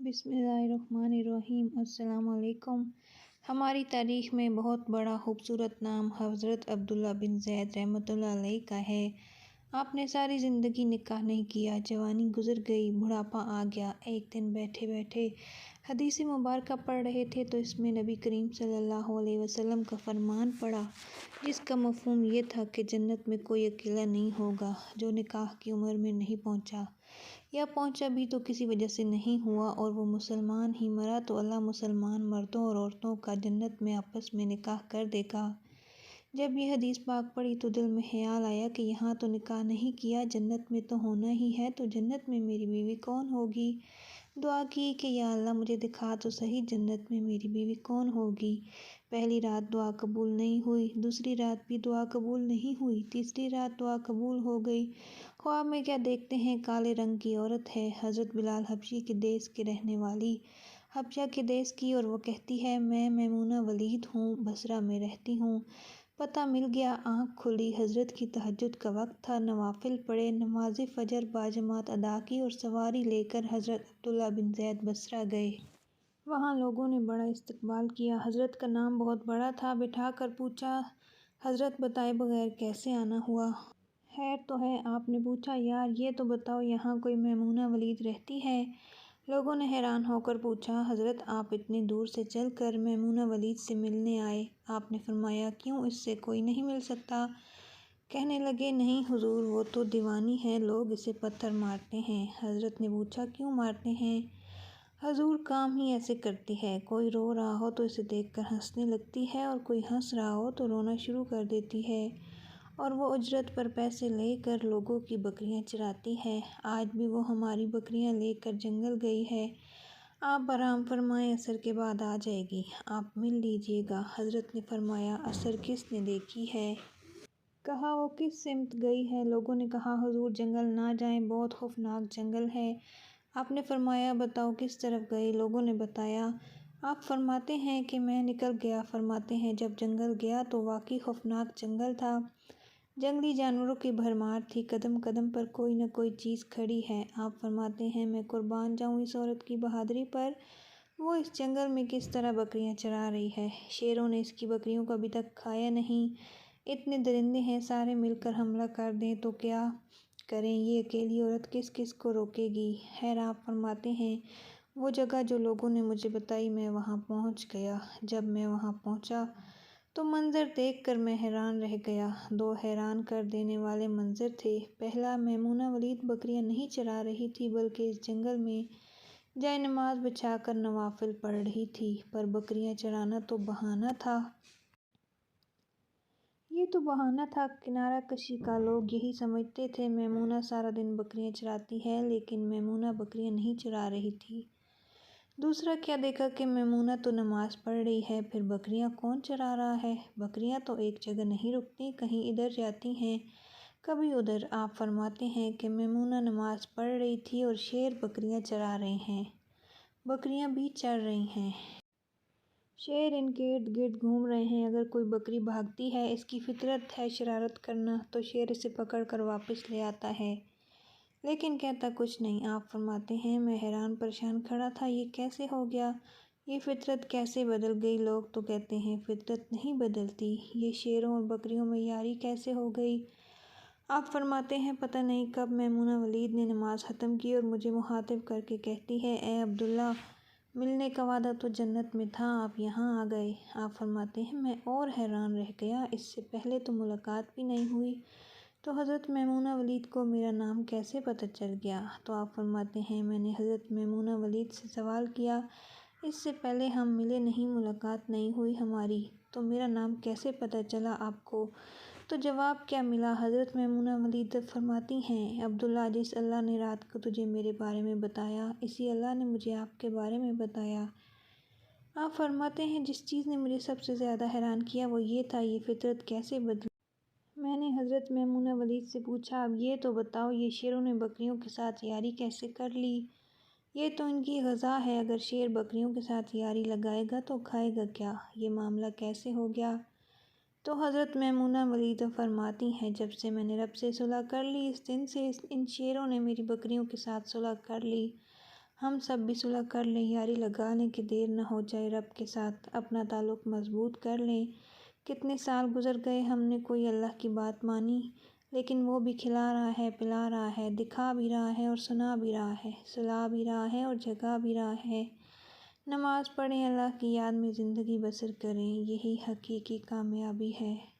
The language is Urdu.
بسم اللہ الرحمن الرحیم۔ السلام علیکم۔ ہماری تاریخ میں بہت بڑا خوبصورت نام حضرت عبداللہ بن زید رحمۃ اللہ علیہ کا ہے۔ آپ نے ساری زندگی نکاح نہیں کیا، جوانی گزر گئی، بڑھاپا آ گیا۔ ایک دن بیٹھے بیٹھے حدیث مبارکہ پڑھ رہے تھے تو اس میں نبی کریم صلی اللہ علیہ وسلم کا فرمان پڑھا، جس کا مفہوم یہ تھا کہ جنت میں کوئی اکیلا نہیں ہوگا جو نکاح کی عمر میں نہیں پہنچا، یا پہنچا بھی تو کسی وجہ سے نہیں ہوا، اور وہ مسلمان ہی مرا تو اللہ مسلمان مردوں اور عورتوں کا جنت میں آپس میں نکاح کر دے گا۔ جب یہ حدیث پاک پڑھی تو دل میں خیال آیا کہ یہاں تو نکاح نہیں کیا، جنت میں تو ہونا ہی ہے، تو جنت میں میری بیوی کون ہوگی؟ دعا کی کہ یا اللہ مجھے دکھا تو صحیح جنت میں میری بیوی کون ہوگی۔ پہلی رات دعا قبول نہیں ہوئی، دوسری رات بھی دعا قبول نہیں ہوئی، تیسری رات دعا قبول ہو گئی۔ خواب میں کیا دیکھتے ہیں، کالے رنگ کی عورت ہے، حضرت بلال حبشی کے دیس کے رہنے والی، حبشہ کے دیس کی، اور وہ کہتی ہے میں میمونہ ولید ہوں، بصرہ میں رہتی ہوں۔ پتہ مل گیا، آنکھ کھلی، حضرت کی تہجد کا وقت تھا، نوافل پڑھے، نماز فجر باجماعت ادا کی اور سواری لے کر حضرت عبداللہ بن زید بصرہ گئے۔ وہاں لوگوں نے بڑا استقبال کیا، حضرت کا نام بہت بڑا تھا، بٹھا کر پوچھا حضرت بتائے بغیر کیسے آنا ہوا؟ خیر تو ہے؟ آپ نے پوچھا یار یہ تو بتاؤ یہاں کوئی میمونہ ولید رہتی ہے؟ لوگوں نے حیران ہو کر پوچھا حضرت آپ اتنی دور سے چل کر میمونہ ولید سے ملنے آئے؟ آپ نے فرمایا کیوں، اس سے کوئی نہیں مل سکتا؟ کہنے لگے نہیں حضور، وہ تو دیوانی ہے، لوگ اسے پتھر مارتے ہیں۔ حضرت نے پوچھا کیوں مارتے ہیں؟ حضور کام ہی ایسے کرتی ہے، کوئی رو رہا ہو تو اسے دیکھ کر ہنسنے لگتی ہے، اور کوئی ہنس رہا ہو تو رونا شروع کر دیتی ہے، اور وہ اجرت پر پیسے لے کر لوگوں کی بکریاں چراتی ہے۔ آج بھی وہ ہماری بکریاں لے کر جنگل گئی ہے، آپ آرام فرمائیں، عصر کے بعد آ جائے گی، آپ مل لیجیے گا۔ حضرت نے فرمایا عصر کس نے دیکھی ہے؟ کہا وہ کس سمت گئی ہے؟ لوگوں نے کہا حضور جنگل نہ جائیں، بہت خوفناک جنگل ہے۔ آپ نے فرمایا بتاؤ کس طرف گئی؟ لوگوں نے بتایا۔ آپ فرماتے ہیں کہ میں نکل گیا، فرماتے ہیں جب جنگل گیا تو واقعی خوفناک جنگل تھا، جنگلی جانوروں کی بھرمار تھی، قدم قدم پر کوئی نہ کوئی چیز کھڑی ہے۔ آپ فرماتے ہیں میں قربان جاؤں اس عورت کی بہادری پر، وہ اس جنگل میں کس طرح بکریاں چرا رہی ہے، شیروں نے اس کی بکریوں کو ابھی تک کھایا نہیں، اتنے درندے ہیں سارے مل کر حملہ کر دیں تو کیا کریں، یہ اکیلی عورت کس کس کو روکے گی؟ خیر آپ فرماتے ہیں وہ جگہ جو لوگوں نے مجھے بتائی میں وہاں پہنچ گیا، جب میں وہاں پہنچا تو منظر دیکھ کر میں حیران رہ گیا، دو حیران کر دینے والے منظر تھے۔ پہلا، میمونہ ولید بکریاں نہیں چرا رہی تھی بلکہ اس جنگل میں جائے نماز بچھا کر نوافل پڑھ رہی تھی، پر بکریاں چرانا تو بہانہ تھا۔ یہ تو بہانہ تھا کنارہ کشی کا، لوگ یہی سمجھتے تھے میمونہ سارا دن بکریاں چراتی ہے، لیکن میمونہ بکریاں نہیں چرا رہی تھی۔ دوسرا کیا دیکھا کہ میمونہ تو نماز پڑھ رہی ہے، پھر بکریاں کون چرا رہا ہے؟ بکریاں تو ایک جگہ نہیں رکتی، کہیں ادھر جاتی ہیں کبھی ادھر۔ آپ فرماتے ہیں کہ میمونہ نماز پڑھ رہی تھی اور شیر بکریاں چرا رہے ہیں، بکریاں بھی چر رہی ہیں، شیر ان کے ارد گرد گھوم رہے ہیں، اگر کوئی بکری بھاگتی ہے، اس کی فطرت ہے شرارت کرنا، تو شیر اسے پکڑ کر واپس لے آتا ہے، لیکن کہتا کچھ نہیں۔ آپ فرماتے ہیں میں حیران پریشان کھڑا تھا، یہ کیسے ہو گیا، یہ فطرت کیسے بدل گئی؟ لوگ تو کہتے ہیں فطرت نہیں بدلتی، یہ شیروں اور بکریوں میں یاری کیسے ہو گئی؟ آپ فرماتے ہیں پتہ نہیں کب میمونہ ولید نے نماز ختم کی اور مجھے مخاطب کر کے کہتی ہے اے عبداللہ، ملنے کا وعدہ تو جنت میں تھا، آپ یہاں آ گئے۔ آپ فرماتے ہیں میں اور حیران رہ گیا، اس سے پہلے تو ملاقات بھی نہیں ہوئی، تو حضرت میمونہ ولید کو میرا نام کیسے پتہ چل گیا؟ تو آپ فرماتے ہیں میں نے حضرت میمونہ ولید سے سوال کیا اس سے پہلے ہم ملے نہیں، ملاقات نہیں ہوئی ہماری، تو میرا نام کیسے پتہ چلا آپ کو؟ تو جواب کیا ملا؟ حضرت میمونہ ولید فرماتی ہیں عبداللہ جس اللہ نے رات کو تجھے میرے بارے میں بتایا، اسی اللہ نے مجھے آپ کے بارے میں بتایا۔ آپ فرماتے ہیں جس چیز نے مجھے سب سے زیادہ حیران کیا وہ یہ تھا یہ فطرت کیسے بدلی؟ میں نے حضرت میمونہ ولید سے پوچھا اب یہ تو بتاؤ یہ شیروں نے بکریوں کے ساتھ یاری کیسے کر لی؟ یہ تو ان کی غذا ہے، اگر شیر بکریوں کے ساتھ یاری لگائے گا تو کھائے گا کیا؟ یہ معاملہ کیسے ہو گیا؟ تو حضرت میمونہ ولید فرماتی ہیں جب سے میں نے رب سے صلح کر لی، اس دن سے ان شیروں نے میری بکریوں کے ساتھ صلح کر لی، ہم سب بھی صلح کر لیں، یاری لگا لیں کہ دیر نہ ہو جائے، رب کے ساتھ اپنا تعلق مضبوط کر لیں۔ کتنے سال گزر گئے، ہم نے کوئی اللہ کی بات مانی، لیکن وہ بھی کھلا رہا ہے، پلا رہا ہے، دکھا بھی رہا ہے اور سنا بھی رہا ہے، سلا بھی رہا ہے اور جگا بھی رہا ہے۔ نماز پڑھیں، اللہ کی یاد میں زندگی بسر کریں، یہی حقیقی کامیابی ہے۔